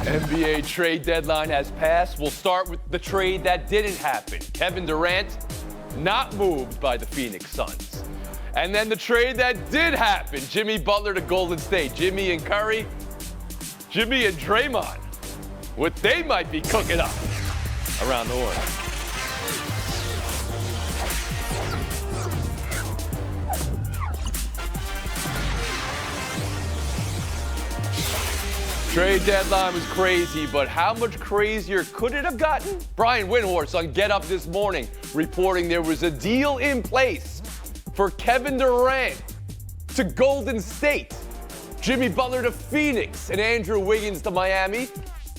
NBA trade deadline has passed. We'll start with the trade that didn't happen. Kevin Durant not moved by the Phoenix Suns. And then the trade that did happen. Jimmy Butler to Golden State. Jimmy and Curry. Jimmy and Draymond. What they might be cooking up around the horn. Trade deadline was crazy, but how much crazier could it have gotten? Brian Windhorst on Get Up this morning reporting there was a deal in place for Kevin Durant to Golden State, Jimmy Butler to Phoenix, and Andrew Wiggins to Miami,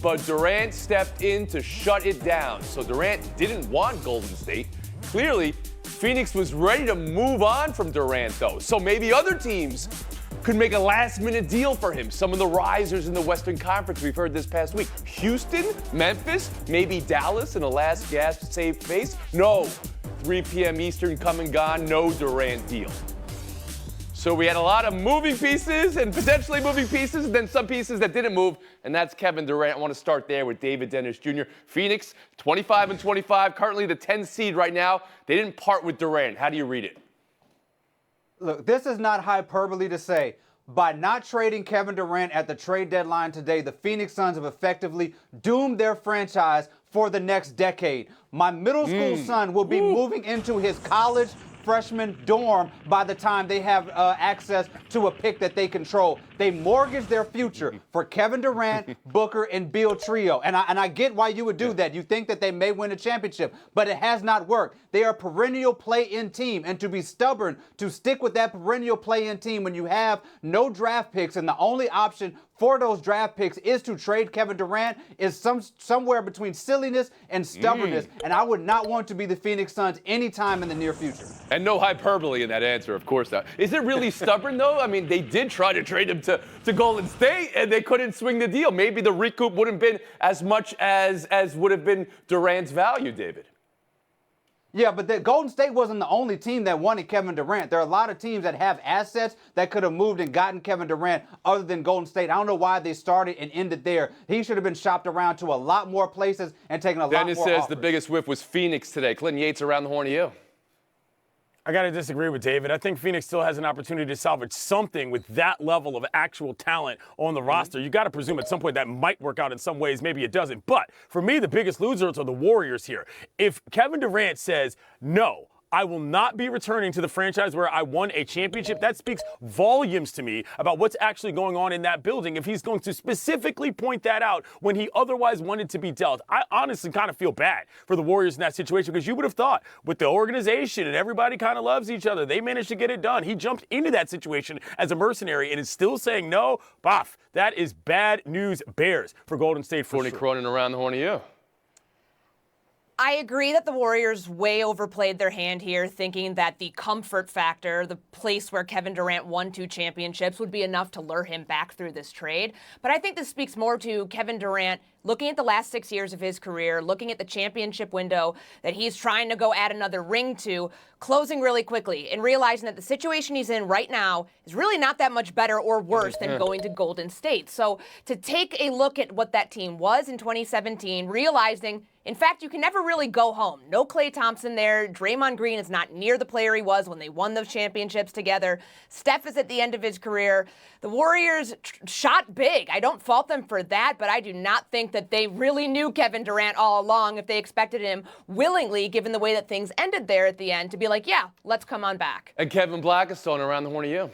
but Durant stepped in to shut it down. So Durant didn't want Golden State. Clearly, Phoenix was ready to move on from Durant, though. So maybe other teams could make a last-minute deal for him. Some of the risers in the Western Conference we've heard this past week. Houston, Memphis, maybe Dallas in a last-gasp save face. No, 3 p.m. Eastern come and gone, no Durant deal. So we had a lot of moving pieces and potentially moving pieces, and then some pieces that didn't move, and that's Kevin Durant. I want to start there with David Dennis Jr. Phoenix, 25-25, currently the 10th seed right now. They didn't part with Durant. How do you read it? Look, this is not hyperbole to say. By not trading Kevin Durant at the trade deadline today, the Phoenix Suns have effectively doomed their franchise for the next decade. My middle school son will be moving into his college freshman dorm by the time they have access to a pick that they control. They mortgage their future for Kevin Durant, Booker, and Bill Trio. And I get why you would do that. You think that they may win a championship, but it has not worked. They are a perennial play-in team, and to be stubborn, to stick with that perennial play-in team when you have no draft picks and the only option for those draft picks is to trade Kevin Durant is somewhere between silliness and stubbornness, and I would not want to be the Phoenix Suns anytime in the near future. And no hyperbole in that answer, of course not. Is it really stubborn, though? I mean, they did try to trade him to Golden State, and they couldn't swing the deal. Maybe the recoup wouldn't have been as much as would have been Durant's value, David. Yeah, but the Golden State wasn't the only team that wanted Kevin Durant. There are a lot of teams that have assets that could have moved and gotten Kevin Durant other than Golden State. I don't know why they started and ended there. He should have been shopped around to a lot more places and taken a lot more Dennis says offers. the biggest whiff was Phoenix today. Clinton Yates around the horn to you. I got to disagree with David. I think Phoenix still has an opportunity to salvage something with that level of actual talent on the roster. You got to presume at some point that might work out in some ways. Maybe it doesn't. But for me, the biggest losers are the Warriors here. If Kevin Durant says, no, I will not be returning to the franchise where I won a championship, that speaks volumes to me about what's actually going on in that building if he's going to specifically point that out when he otherwise wanted to be dealt. I honestly kind of feel bad for the Warriors in that situation because you would have thought with the organization and everybody kind of loves each other, they managed to get it done. He jumped into that situation as a mercenary and is still saying no. Boff, that is bad news bears for Golden State for Courtney sure. Cronin around the horn to you. I agree that the Warriors way overplayed their hand here, thinking that the comfort factor, the place where Kevin Durant won 2 championships, would be enough to lure him back through this trade. But I think this speaks more to Kevin Durant looking at the last 6 years of his career, looking at the championship window that he's trying to go add another ring to, closing really quickly, and realizing that the situation he's in right now is really not that much better or worse than going to Golden State. So to take a look at what that team was in 2017, realizing, in fact, you can never really go home. No Klay Thompson there. Draymond Green is not near the player he was when they won those championships together. Steph is at the end of his career. The Warriors shot big. I don't fault them for that, but I do not think that they really knew Kevin Durant all along if they expected him willingly, given the way that things ended there at the end, to be like, yeah, let's come on back. And Kevin Blackistone around the horn to you.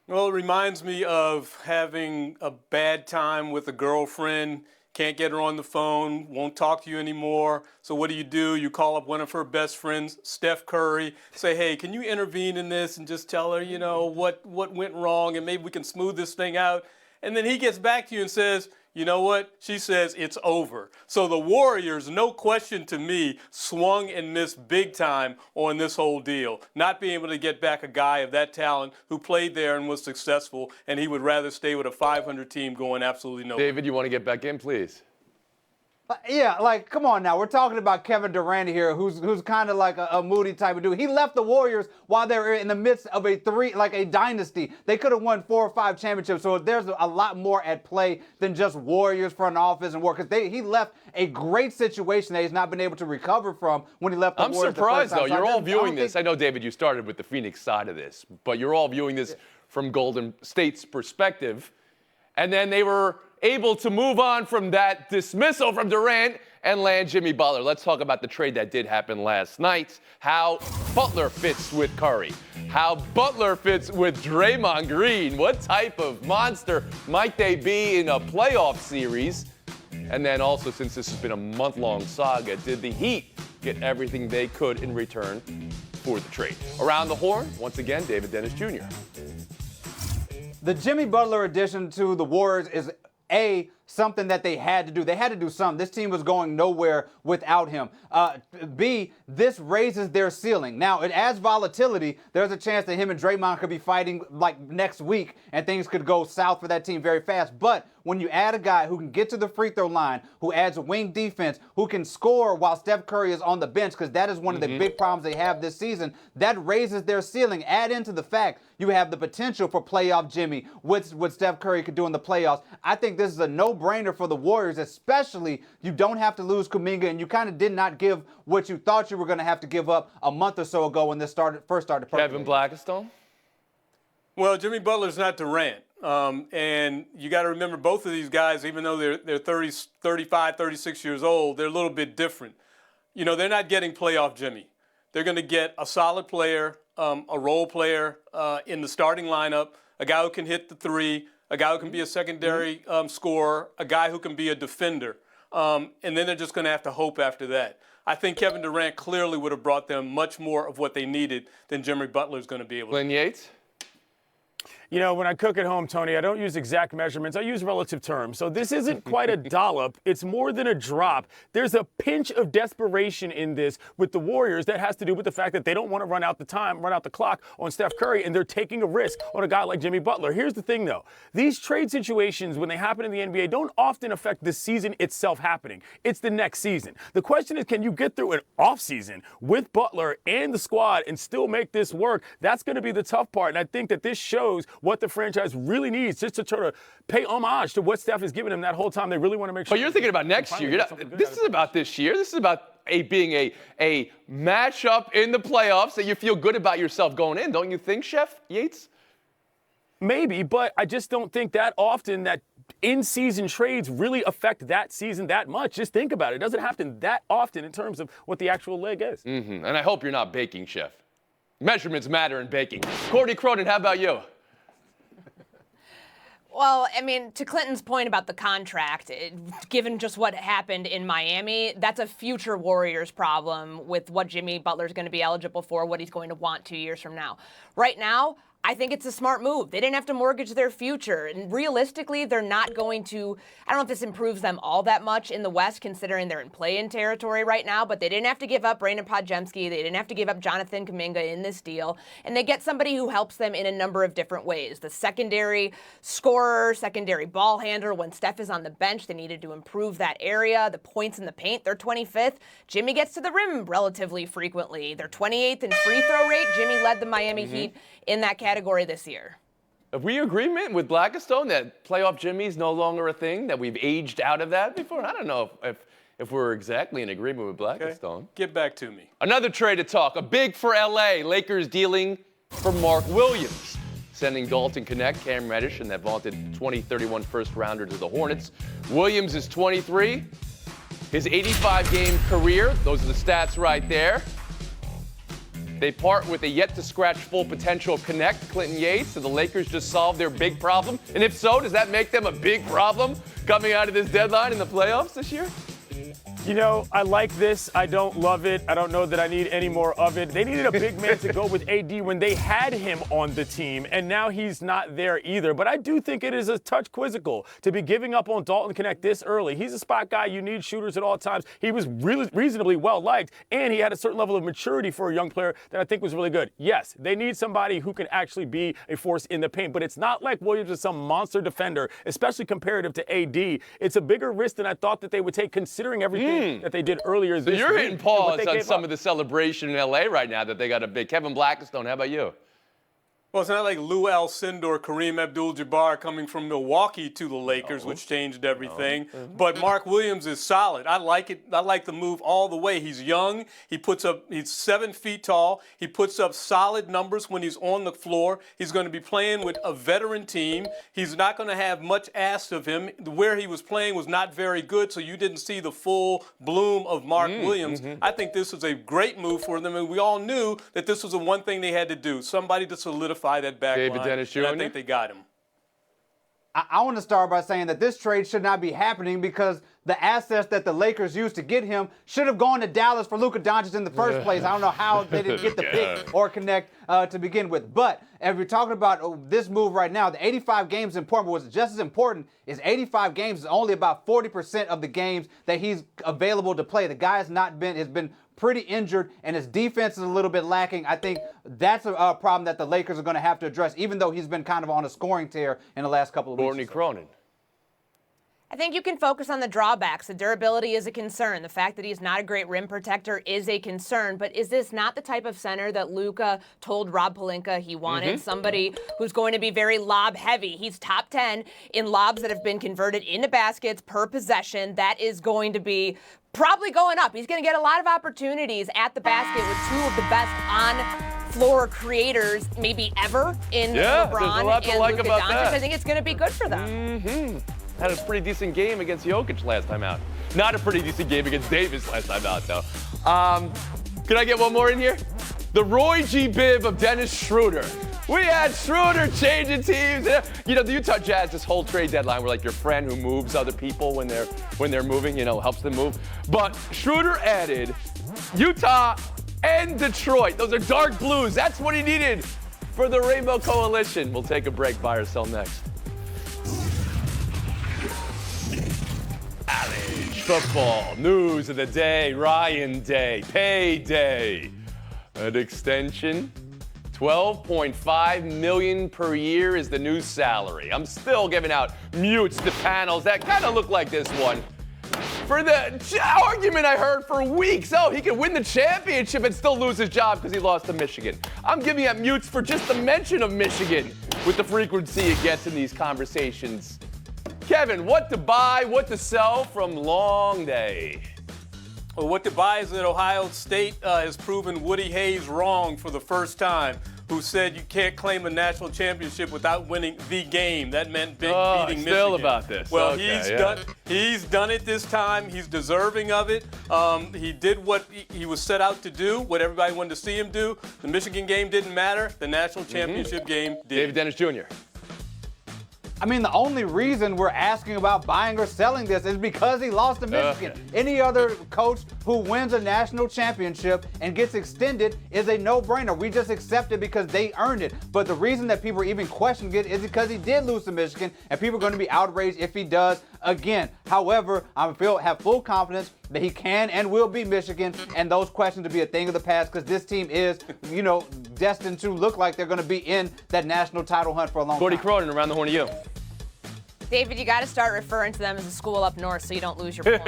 Well, it reminds me of having a bad time with a girlfriend, can't get her on the phone, won't talk to you anymore. So what do? You call up one of her best friends, Steph Curry, say, hey, can you intervene in this and just tell her, what went wrong and maybe we can smooth this thing out. And then he gets back to you and says, you know what? She says it's over. So the Warriors, no question to me, swung and missed big time on this whole deal. Not being able to get back a guy of that talent who played there and was successful, and he would rather stay with a 500 team going absolutely nowhere. David, you want to get back in, please? Yeah, like, come on now. We're talking about Kevin Durant here, who's kind of like a moody type of dude. He left the Warriors while they were in the midst of a dynasty. They could have won 4 or 5 championships. So there's a lot more at play than just Warriors front office and work. Because he left a great situation that he's not been able to recover from when he left the Warriors. I'm surprised, though. So You're all viewing this. I know, David, you started with the Phoenix side of this, but you're all viewing this from Golden State's perspective. And then they were able to move on from that dismissal from Durant and land Jimmy Butler. Let's talk about the trade that did happen last night. How Butler fits with Curry. How Butler fits with Draymond Green. What type of monster might they be in a playoff series? And then also, since this has been a month-long saga, did the Heat get everything they could in return for the trade? Around the horn, once again, David Dennis Jr. The Jimmy Butler addition to the Warriors is something that they had to do. They had to do something. This team was going nowhere without him. B, this raises their ceiling. Now, it adds volatility. There's a chance that him and Draymond could be fighting like next week and things could go south for that team very fast. But when you add a guy who can get to the free throw line, who adds a wing defense, who can score while Steph Curry is on the bench, because that is one of the big problems they have this season, that raises their ceiling. Add into the fact you have the potential for playoff Jimmy, what Steph Curry could do in the playoffs. I think this is a no-brainer for the Warriors, especially you don't have to lose Kuminga, and you kind of did not give what you thought you were going to have to give up a month or so ago when this first started. Kevin Blackstone? Well, Jimmy Butler's not Durant. And you got to remember both of these guys, even though they're 30, 35, 36 years old, they're a little bit different. You know, they're not getting playoff Jimmy. They're going to get a solid player, a role player in the starting lineup, a guy who can hit the three, a guy who can be a secondary scorer, a guy who can be a defender. And then they're just going to have to hope after that. I think Kevin Durant clearly would have brought them much more of what they needed than Jimmy Butler is going to be able to. Glenn Yates? You know, when I cook at home, Tony, I don't use exact measurements. I use relative terms. So this isn't quite a dollop. It's more than a drop. There's a pinch of desperation in this with the Warriors that has to do with the fact that they don't want to run out the clock on Steph Curry, and they're taking a risk on a guy like Jimmy Butler. Here's the thing, though. These trade situations, when they happen in the NBA, don't often affect the season itself happening. It's the next season. The question is, can you get through an offseason with Butler and the squad and still make this work? That's going to be the tough part, and I think that this shows what the franchise really needs just to try to pay homage to what Steph has given them that whole time. They really want to make sure. But you're thinking about next year. This is about this year. This is about being a matchup in the playoffs that you feel good about yourself going in. Don't you think, Chef Yates? Maybe, but I just don't think that often that in-season trades really affect that season that much. Just think about it. It doesn't happen that often in terms of what the actual leg is. And I hope you're not baking, Chef. Measurements matter in baking. Courtney Cronin, how about you? Well, I mean, to Clinton's point about the contract, given just what happened in Miami, that's a future Warriors problem with what Jimmy Butler's going to be eligible for, what he's going to want 2 years from now. Right now, I think it's a smart move. They didn't have to mortgage their future. And realistically, they're not going to, I don't know if this improves them all that much in the West, considering they're in play-in territory right now, but they didn't have to give up Brandon Podjemski. They didn't have to give up Jonathan Kuminga in this deal. And they get somebody who helps them in a number of different ways. The secondary scorer, secondary ball handler. When Steph is on the bench, they needed to improve that area. The points in the paint, they're 25th. Jimmy gets to the rim relatively frequently. They're 28th in free throw rate. Jimmy led the Miami Heat in that category this year. Have we agreement with Blackstone that playoff Jimmy's no longer a thing, that we've aged out of that before? I don't know if we're exactly in agreement with Blackstone. Okay. Get back to me. Another trade to talk. A big for LA. Lakers dealing for Mark Williams, sending Dalton Connect, Cam Reddish, and that vaunted 2031 first rounder to the Hornets. Williams is 23. His 85-game career, those are the stats right there. They part with a yet-to-scratch full potential Connect, Clinton Yates. So the Lakers just solved their big problem? And if so, does that make them a big problem coming out of this deadline in the playoffs this year? You know, I like this. I don't love it. I don't know that I need any more of it. They needed a big man to go with AD when they had him on the team, and now he's not there either. But I do think it is a touch quizzical to be giving up on Dalton Connect this early. He's a spot guy. You need shooters at all times. He was really reasonably well liked, and he had a certain level of maturity for a young player that I think was really good. Yes, they need somebody who can actually be a force in the paint, but it's not like Williams is some monster defender, especially comparative to AD. It's a bigger risk than I thought that they would take, considering everything that they did earlier this week. So you're hitting pause on some up. of the celebration in LA right now that they got a big Kevin Blackstone. How about you? Well, it's not like Lou Alcindor or Kareem Abdul-Jabbar coming from Milwaukee to the Lakers, which changed everything. But Mark Williams is solid. I like it. I like the move all the way. He's young. He's 7 feet tall. He puts up solid numbers when he's on the floor. He's going to be playing with a veteran team. He's not going to have much asked of him. Where he was playing was not very good, so you didn't see the full bloom of Mark Williams. I think this is a great move for them, and we all knew that this was the one thing they had to do, somebody to solidify that back David line, Dennis Jr.? and I think they got him. I want to start by saying that this trade should not be happening because the assets that the Lakers used to get him should have gone to Dallas for Luka Doncic in the first place. I don't know how they didn't get the pick or connect to begin with. But if you're talking about this move right now, the 85 games is important, but what's just as important is 85 games is only about 40% of the games that he's available to play. The guy has been pretty injured, and his defense is a little bit lacking. I think that's a problem that the Lakers are going to have to address, even though he's been kind of on a scoring tear in the last couple of weeks. Courtney Cronin. I think you can focus on the drawbacks. The durability is a concern. The fact that he's not a great rim protector is a concern. But is this not the type of center that Luka told Rob Pelinka he wanted? Somebody who's going to be very lob heavy. He's top 10 in lobs that have been converted into baskets per possession. That is going to be probably going up. He's going to get a lot of opportunities at the basket with two of the best on-floor creators maybe ever in LeBron and Luka Doncic. I think it's going to be good for them. Had a pretty decent game against Jokic last time out. Not a pretty decent game against Davis last time out, though. Can I get one more in here? The Roy G. Biv of Dennis Schroeder. We had Schroeder changing teams. You know, the Utah Jazz, this whole trade deadline, were like your friend who moves other people when they're moving, you know, helps them move. But Schroeder added Utah and Detroit. Those are dark blues. That's what he needed for the Rainbow Coalition. We'll take a break. Buy or sell next. College football news of the day. Ryan Day, payday, an extension. $12.5 million per year is the new salary. I'm still giving out mutes to panels that kind of look like this one. For the argument I heard for weeks, he can win the championship and still lose his job because he lost to Michigan. I'm giving out mutes for just the mention of Michigan with the frequency it gets in these conversations. Kevin, what to buy, what to sell from Long Day? Well, what to buy is that Ohio State has proven Woody Hayes wrong for the first time, who said you can't claim a national championship without winning the game. That meant beating Michigan. Still about this. Well, Okay, he's done it this time. He's deserving of it. He did what he was set out to do, what everybody wanted to see him do. The Michigan game didn't matter. The national championship game did. David Dennis Jr. I mean, the only reason we're asking about buying or selling this is because he lost to Michigan. Any other coach who wins a national championship and gets extended is a no-brainer. We just accept it because they earned it. But the reason that people are even questioning it is because he did lose to Michigan, and people are going to be outraged if he does again. However, I have full confidence that he can and will beat Michigan, and those questions will be a thing of the past because this team is, you know, destined to look like they're going to be in that national title hunt for a long time. Courtney Cronin, around the horn to you. David, you got to start referring to them as a school up north so you don't lose your point.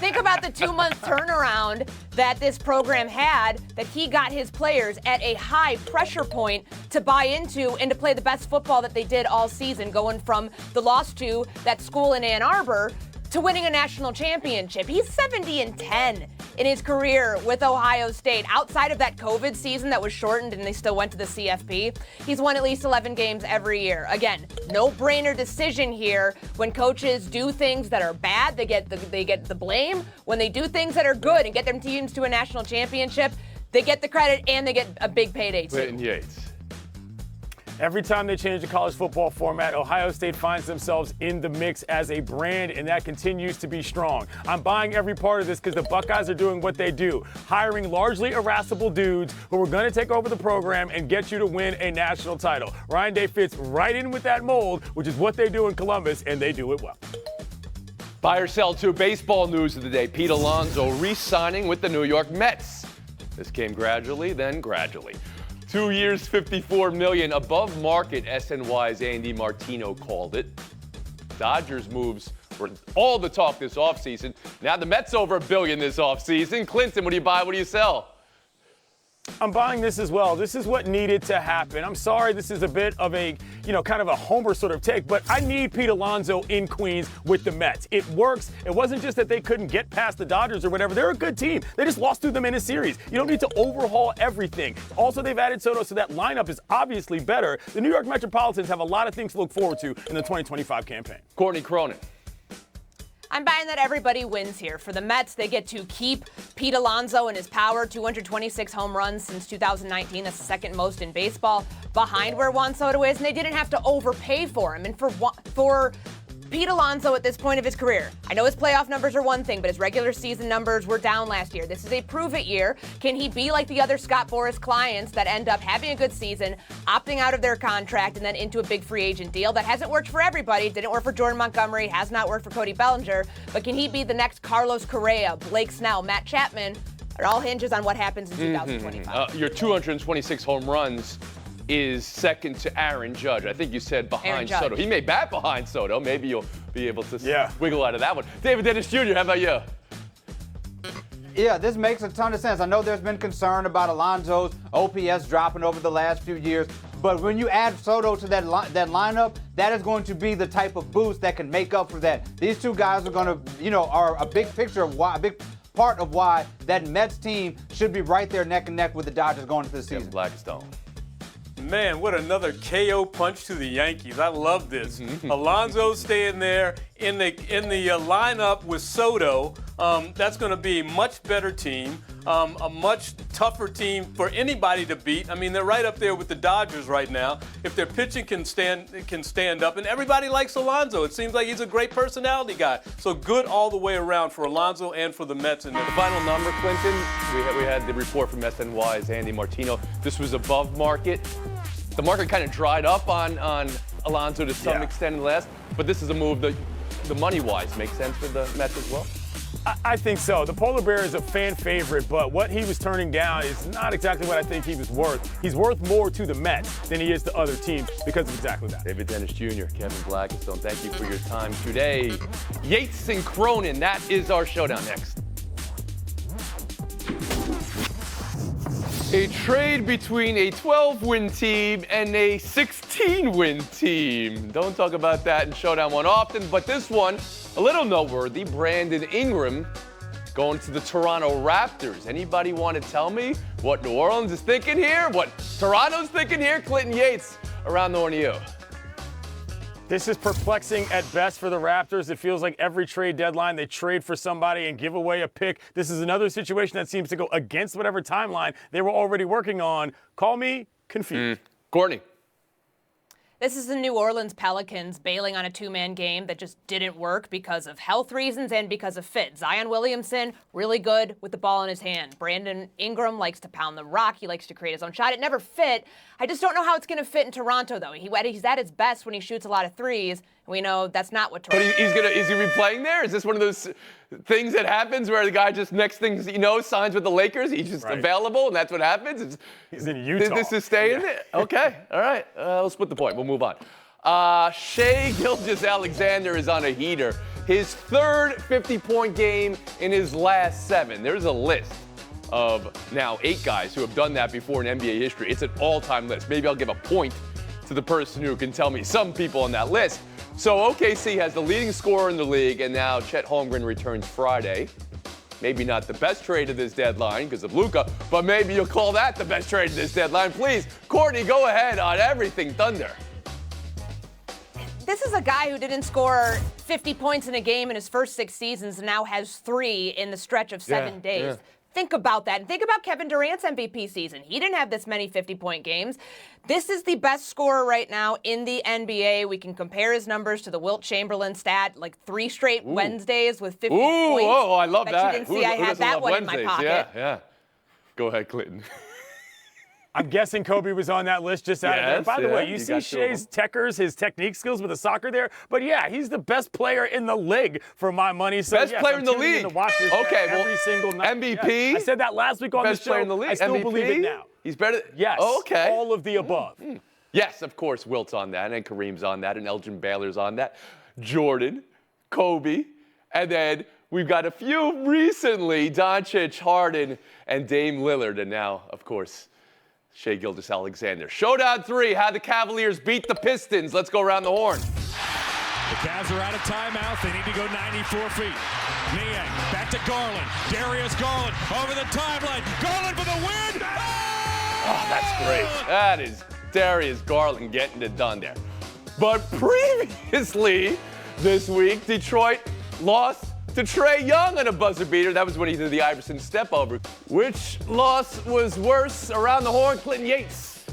Think about the 2-month turnaround that this program had, that he got his players at a high pressure point to buy into and to play the best football that they did all season, going from the loss to that school in Ann Arbor to winning a national championship. He's 70-10 in his career with Ohio State. Outside of that COVID season that was shortened and they still went to the CFP, he's won at least 11 games every year. Again, no-brainer decision here. When coaches do things that are bad, they get the blame. When they do things that are good and get their teams to a national championship, they get the credit and they get a big payday too. Clinton Yates. Every time they change the college football format, Ohio State finds themselves in the mix as a brand, and that continues to be strong. I'm buying every part of this because the Buckeyes are doing what they do, hiring largely irascible dudes who are going to take over the program and get you to win a national title. Ryan Day fits right in with that mold, which is what they do in Columbus, and they do it well. Buy or sell to baseball news of the day. Pete Alonso re-signing with the New York Mets. This came gradually, then gradually. 2 years, $54 million above market, SNY's Andy Martino called it. Dodgers moves were all the talk this offseason. Now the Mets over $1 billion this offseason. Clinton, what do you buy, what do you sell? I'm buying this as well. This is what needed to happen. I'm sorry this is a bit of a, kind of a homer sort of take, but I need Pete Alonso in Queens with the Mets. It works. It wasn't just that they couldn't get past the Dodgers or whatever. They're a good team. They just lost to them in a series. You don't need to overhaul everything. Also, they've added Soto, so that lineup is obviously better. The New York Metropolitans have a lot of things to look forward to in the 2025 campaign. Courtney Cronin. I'm buying that everybody wins here. For the Mets, they get to keep Pete Alonso and his power, 226 home runs since 2019. That's the second most in baseball, behind where Juan Soto is, and they didn't have to overpay for him. And for Pete Alonso at this point of his career, I know his playoff numbers are one thing, but his regular season numbers were down last year. This is a prove-it year. Can he be like the other Scott Boras clients that end up having a good season, opting out of their contract, and then into a big free agent deal? That hasn't worked for everybody. Didn't work for Jordan Montgomery, has not worked for Cody Bellinger, but can he be the next Carlos Correa, Blake Snell, Matt Chapman? It all hinges on what happens in 2025. Your 226 home runs is second to Aaron Judge. I think you said behind Soto. He may bat behind Soto. Maybe you'll be able to wiggle out of that one. David Dennis Jr., how about you? Yeah, this makes a ton of sense. I know there's been concern about Alonso's OPS dropping over the last few years, but when you add Soto to that lineup, that is going to be the type of boost that can make up for that. These two guys are going to, are a big picture of why, a big part of why that Mets team should be right there neck and neck with the Dodgers going into the season. Blackstone. Man, what another KO punch to the Yankees. I love this. Alonso staying there in the lineup with Soto. That's going to be a much better team, a much tougher team for anybody to beat. I mean, they're right up there with the Dodgers right now. If their pitching can stand up, and everybody likes Alonso. It seems like he's a great personality guy. So good all the way around for Alonso and for the Mets. And the final number, Clinton, we had the report from SNY's Andy Martino. This was above market. The market kind of dried up on Alonso to some extent in the last, but this is a move that, the money-wise, makes sense for the Mets as well? I think so. The Polar Bear is a fan favorite, but what he was turning down is not exactly what I think he was worth. He's worth more to the Mets than he is to other teams because of exactly that. David Dennis Jr., Kevin Blackstone, thank you for your time today. Yates and Cronin, that is our showdown next. A trade between a 12-win team and a 16-win team. Don't talk about that in Showdown one often, but this one, a little noteworthy. Brandon Ingram going to the Toronto Raptors. Anybody want to tell me what New Orleans is thinking here? What Toronto's thinking here? Clinton Yates, around the horn to you. This is perplexing at best for the Raptors. It feels like every trade deadline they trade for somebody and give away a pick. This is another situation that seems to go against whatever timeline they were already working on. Call me confused. Courtney. This is the New Orleans Pelicans bailing on a two-man game that just didn't work because of health reasons and because of fit. Zion Williamson, really good with the ball in his hand. Brandon Ingram likes to pound the rock. He likes to create his own shot. It never fit. I just don't know how it's going to fit in Toronto, though. He's at his best when he shoots a lot of threes. We know that's not what Toronto. But is he going to be playing there? Is this one of those things that happens where the guy just next thing you know signs with the Lakers? He's just available, and that's what happens. He's in Utah. This is staying. Yeah. Okay, all right. We'll split the point. We'll move on. Shai Gilgeous-Alexander is on a heater. His third 50-point game in his last 7. There's a list of now 8 guys who have done that before in NBA history. It's an all-time list. Maybe I'll give a point to the person who can tell me some people on that list. So OKC has the leading scorer in the league, and now Chet Holmgren returns Friday. Maybe not the best trade of this deadline because of Luka, but maybe you'll call that the best trade of this deadline. Please, Courtney, go ahead on everything Thunder. This is a guy who didn't score 50 points in a game in his first 6 seasons and now has 3 in the stretch of 7 days. think about that. And think about Kevin Durant's MVP season. He didn't have this many 50-point games. This is the best scorer right now in the NBA. We can compare his numbers to the Wilt Chamberlain stat, like 3 straight Wednesdays with 50 points. Oh, I love Bet that. you didn't see I had that one Wednesdays? in my pocket. Yeah. Go ahead, Clinton. I'm guessing Kobe was on that list just out of there. By the way, you see got two of Shea's techers, his technique skills with the soccer there. But yeah, he's the best player in the league for my money. So Best yes, player I'm in the tuning in league. to watch this Okay, well, every single night. MVP? Yeah. I said that last week on Best the show. player in the league. I still MVP? believe it now. He's better. Yes. Oh, okay. All of the above. Yes, of course, Wilt's on that, and Kareem's on that, and Elgin Baylor's on that. Jordan, Kobe, and then we've got a few recently, Doncic, Harden, and Dame Lillard, and now, of course, Shai Gilgeous-Alexander. Showdown 3, how the Cavaliers beat the Pistons. Let's go around the horn. The Cavs are out of timeout. They need to go 94 feet. Niang back to Garland. Darius Garland over the timeline. Garland for the win. Oh, that's great. That is Darius Garland getting it done there. But previously this week, Detroit lost to Trae Young on a buzzer beater. That was when he did the Iverson step over. Which loss was worse? Around the horn, Clinton Yates.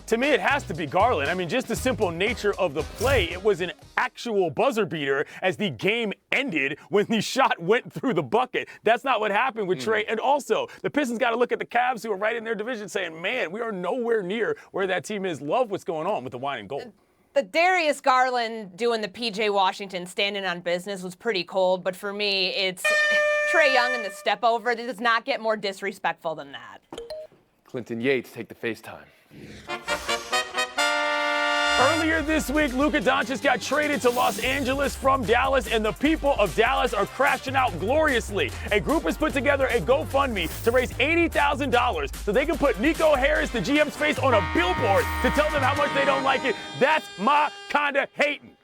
To me, it has to be Garland. I mean, just the simple nature of the play. It was an actual buzzer beater as the game ended when the shot went through the bucket. That's not what happened with Trae. And also, the Pistons got to look at the Cavs who are right in their division saying, man, we are nowhere near where that team is. Love what's going on with the wine and gold. The Darius Garland doing the P.J. Washington standing on business was pretty cold, but for me, it's Trae Young and the step over. It does not get more disrespectful than that. Clinton Yates, take the FaceTime. Earlier this week, Luka Doncic got traded to Los Angeles from Dallas, and the people of Dallas are crashing out gloriously. A group has put together a GoFundMe to raise $80,000 so they can put Nico Harris, the GM's face, on a billboard to tell them how much they don't like it. That's my kind of hating.